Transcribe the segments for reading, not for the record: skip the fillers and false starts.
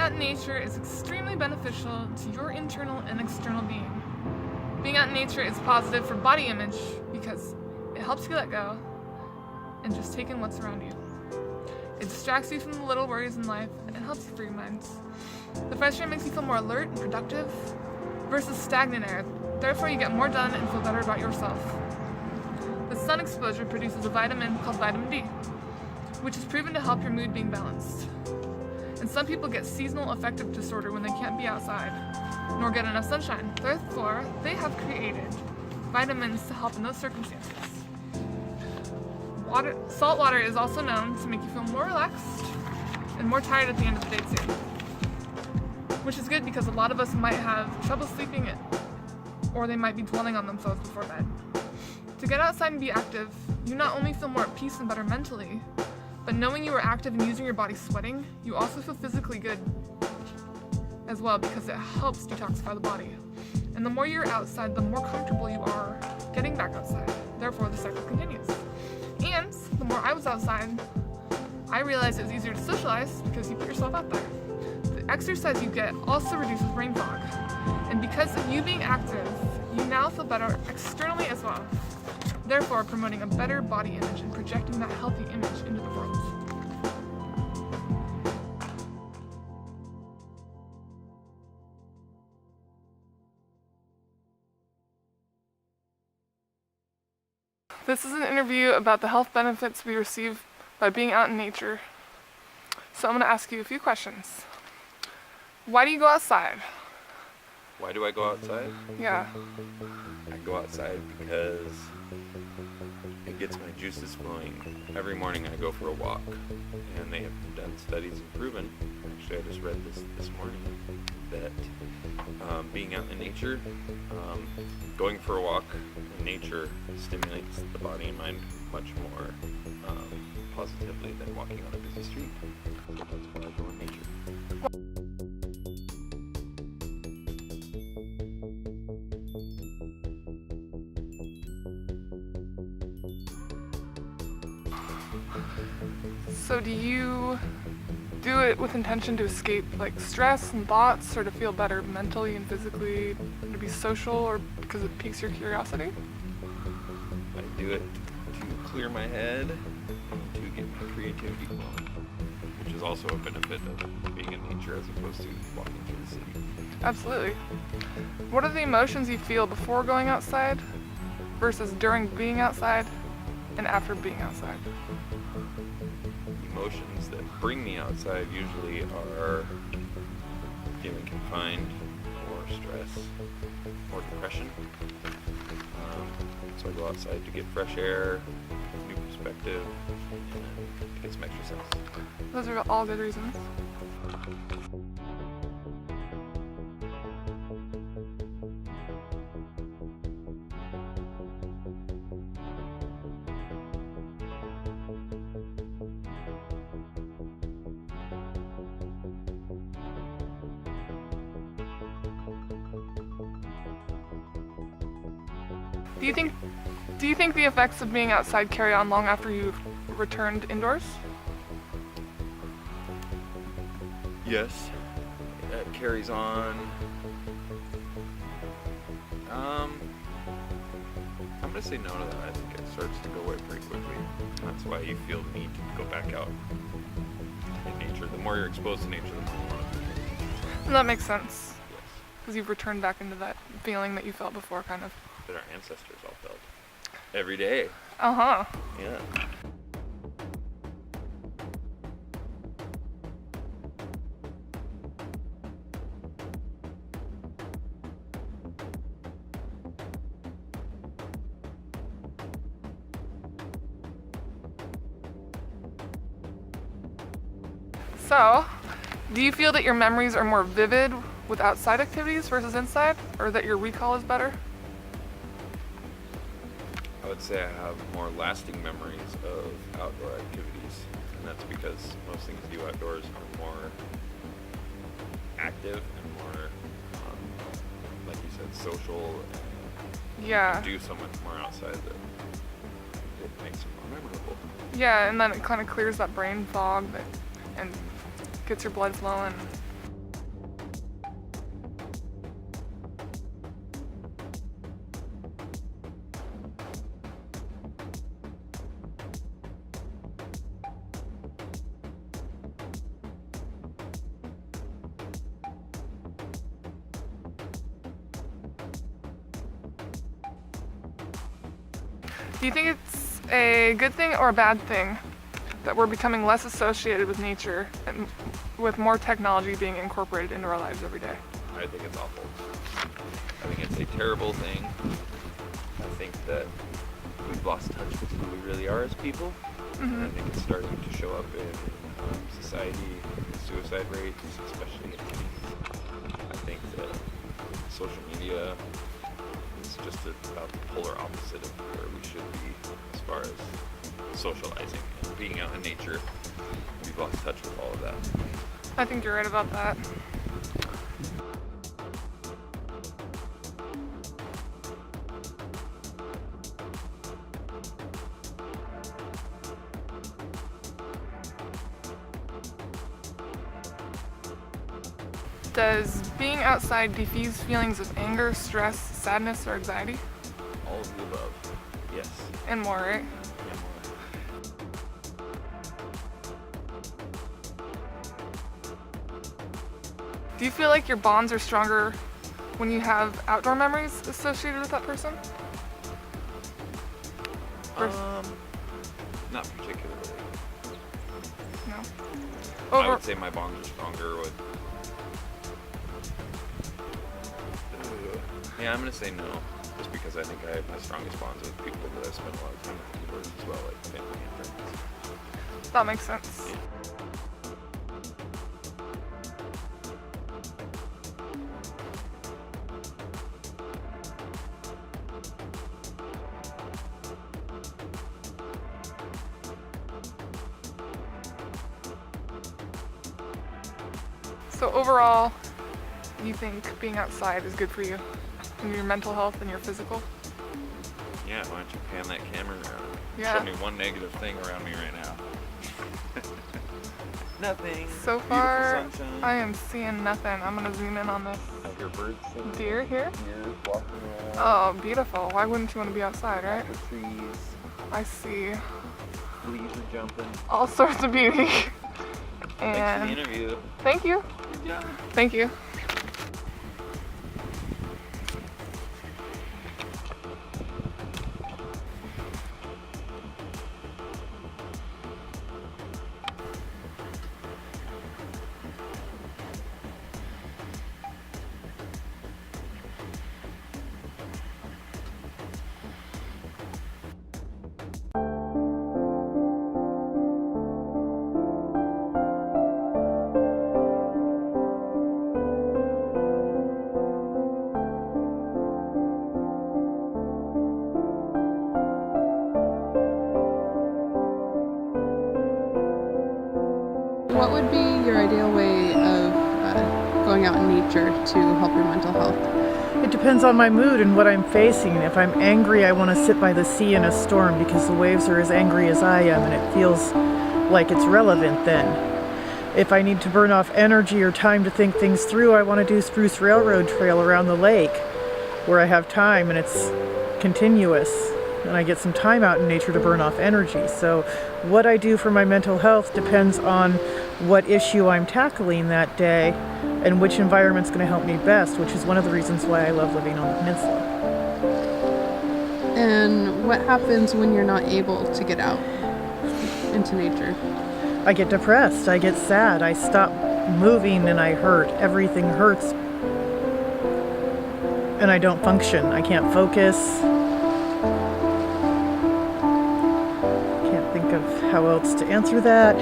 out in nature is extremely beneficial to your internal and external being. Being out in nature is positive for body image because it helps you let go and just take in what's around you. It distracts you from the little worries in life and helps you free your mind. The fresh air makes you feel more alert and productive versus stagnant air. Therefore, you get more done and feel better about yourself. The sun exposure produces a vitamin called vitamin D, which is proven to help your mood being balanced. And some people get seasonal affective disorder when they can't be outside, nor get enough sunshine. Therefore, they have created vitamins to help in those circumstances. Salt water is also known to make you feel more relaxed and more tired at the end of the day too. Which is good because a lot of us might have trouble sleeping or they might be dwelling on themselves before bed. To get outside and be active, you not only feel more at peace and better mentally, but knowing you are active and using your body sweating, you also feel physically good as well because it helps detoxify the body. And the more you're outside, the more comfortable you are getting back outside. Therefore, the cycle continues. And the more I was outside, I realized it was easier to socialize because you put yourself out there. The exercise you get also reduces brain fog. And because of you being active, you now feel better externally as well. Therefore, promoting a better body image and projecting that healthy image into the world. This is an interview about the health benefits we receive by being out in nature. So I'm going to ask you a few questions. Why do you go outside? Why do I go outside? Yeah. I go outside because it gets my juices flowing. Every morning I go for a walk, and they have done studies and proven, actually I just read this morning, that being out in nature, going for a walk in nature stimulates the body and mind much more positively than walking on a busy street. So that's why I go in nature. So do you do it with intention to escape like stress and thoughts, or to feel better mentally and physically, to be social, or because it piques your curiosity? I do it to clear my head and to get my creativity flowing, which is also a benefit of being in nature as opposed to walking through the city. Absolutely. What are the emotions you feel before going outside versus during being outside and after being outside? Emotions that bring me outside usually are feeling confined, or stress, or depression. So I go outside to get fresh air, new perspective, and to get some exercise. Those are all good reasons. Do you think the effects of being outside carry on long after you've returned indoors? Yes, that carries on. I'm gonna say no to that. I think it starts to go away pretty quickly. That's why you feel the need to go back out in nature. The more you're exposed to nature, the more you want to be in nature. That makes sense. Yes. Because you've returned back into that feeling that you felt before, kind of. That our ancestors all felt every day. Uh-huh. Yeah. So, do you feel that your memories are more vivid with outside activities versus inside, or that your recall is better? I would say I have more lasting memories of outdoor activities, and that's because most things you do outdoors are more active and more, like you said, social. Yeah. You do so much more outside that it makes it more memorable. Yeah, and then it kind of clears that brain fog and gets your blood flowing. Do you think it's a good thing or a bad thing that we're becoming less associated with nature and with more technology being incorporated into our lives every day? I think it's awful. I think it's a terrible thing. I think that we've lost touch with who we really are as people. And I think it's starting to show up in society, suicide rates, especially in teens. I think that social media is just about the polar opposite of where we should be as far as socializing and being out in nature. We've lost touch with all of that. I think you're right about that. Does being outside defuse feelings of anger, stress, sadness, or anxiety? All of the above. Yes. And more, right? Yeah, Do you feel like your bonds are stronger when you have outdoor memories associated with that person? Not particularly. No. I would say my bonds are stronger with. Yeah, I'm gonna say no, just because I think I have my strongest bonds with people that I've spent a lot of time with indoors as well, like family and friends. That makes sense. Yeah. So overall, you think being outside is good for you? And your mental health and your physical? Yeah, why don't you pan that camera around? Yeah. Show me one negative thing around me right now. Nothing. So Beautiful far, sunshine. I am seeing nothing. I'm gonna zoom in on this I hear birds singing. deer here. Deer walking around. Oh, beautiful. Why wouldn't you want to be outside, right? The trees. I see Fleas are jumping. all sorts of beauty. Thanks for the And interview. thank you. Good job. Thank you. What would be your ideal way of going out in nature to help your mental health? It depends on my mood and what I'm facing. If I'm angry, I want to sit by the sea in a storm because the waves are as angry as I am and it feels like it's relevant then. If I need to burn off energy or time to think things through, I want to do Spruce Railroad Trail around the lake where I have time and it's continuous and I get some time out in nature to burn off energy. So what I do for my mental health depends on what issue I'm tackling that day and which environment's going to help me best, which is one of the reasons why I love living on the peninsula. And what happens when you're not able to get out into nature? I get depressed, I get sad, I stop moving and I hurt. Everything hurts. And I don't function. I can't focus. Can't think of how else to answer that.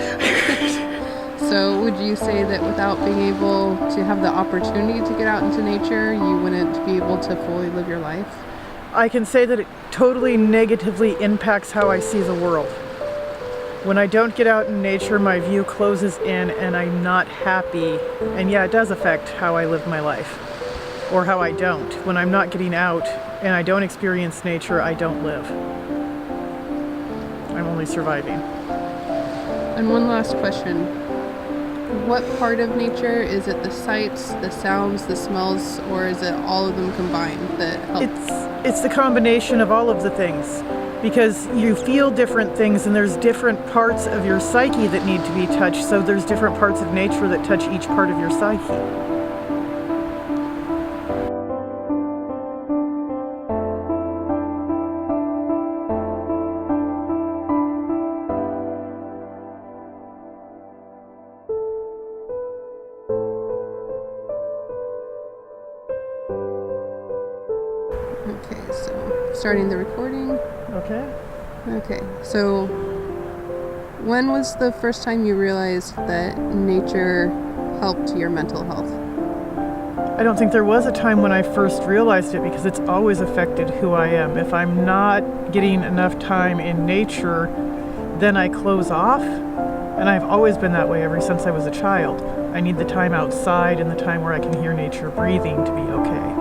So would you say that without being able to have the opportunity to get out into nature, you wouldn't be able to fully live your life? I can say that it totally negatively impacts how I see the world. When I don't get out in nature, my view closes in and I'm not happy. And yeah, it does affect how I live my life, or how I don't. When I'm not getting out and I don't experience nature, I don't live. I'm only surviving. And one last question. What part of nature, is it the sights, the sounds, the smells, or is it all of them combined that help? It's the combination of all of the things, because you feel different things and there's different parts of your psyche that need to be touched, so there's different parts of nature that touch each part of your psyche. Okay, so starting the recording. Okay. Okay, so when was the first time you realized that nature helped your mental health? I don't think there was a time when I first realized it because it's always affected who I am. If I'm not getting enough time in nature, then I close off. And I've always been that way ever since I was a child. I need the time outside and the time where I can hear nature breathing to be okay.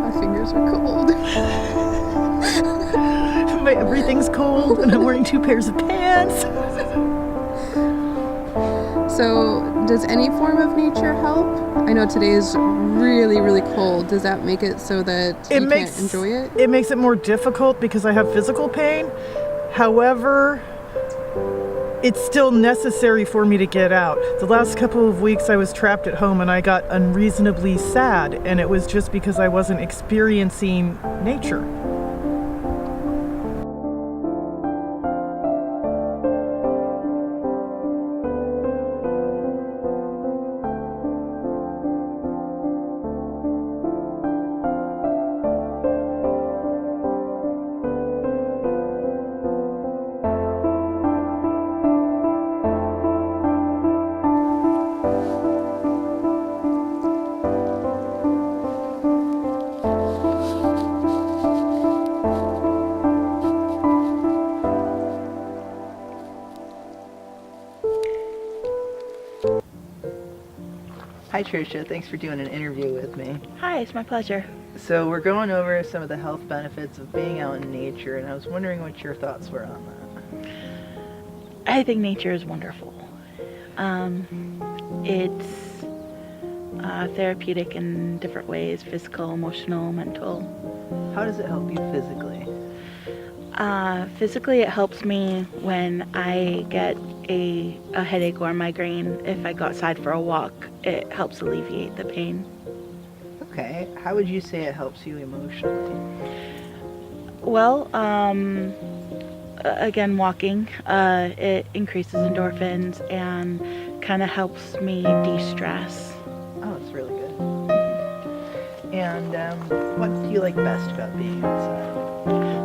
My fingers are cold. Everything's cold and I'm wearing 2 pairs of pants. So, does any form of nature help? I know today is really, really cold. Does that make it so that you can't enjoy it? It makes it more difficult because I have physical pain. However, it's still necessary for me to get out. The last couple of weeks I was trapped at home and I got unreasonably sad, and it was just because I wasn't experiencing nature. Hi Tricia, thanks for doing an interview with me. Hi, it's my pleasure. So we're going over some of the health benefits of being out in nature, and I was wondering what your thoughts were on that. I think nature is wonderful. It's therapeutic in different ways, physical, emotional, mental. How does it help you physically? Physically, it helps me when I get a headache or a migraine. If I go outside for a walk, it helps alleviate the pain. Okay, how would you say it helps you emotionally? Well, again, walking, it increases endorphins and kind of helps me de-stress. Oh, it's really good. And what do you like best about being outside?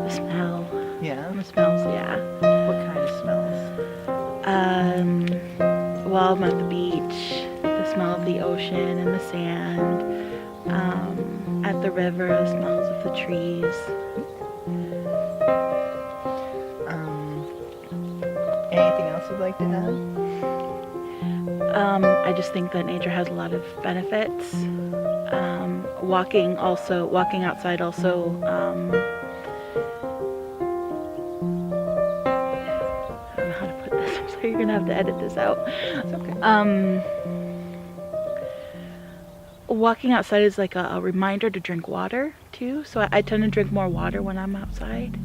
The smell. Yeah? The smells, yeah. What kind of smells? While I'm at the beach, the smell of the ocean and the sand. At the river, the smells of the trees. Anything else you'd like to add? I just think that nature has a lot of benefits. Walking outside also, I don't know how to put this, I'm sorry, you're gonna have to edit this out. It's okay. Walking outside is like a reminder to drink water too, so I tend to drink more water when I'm outside.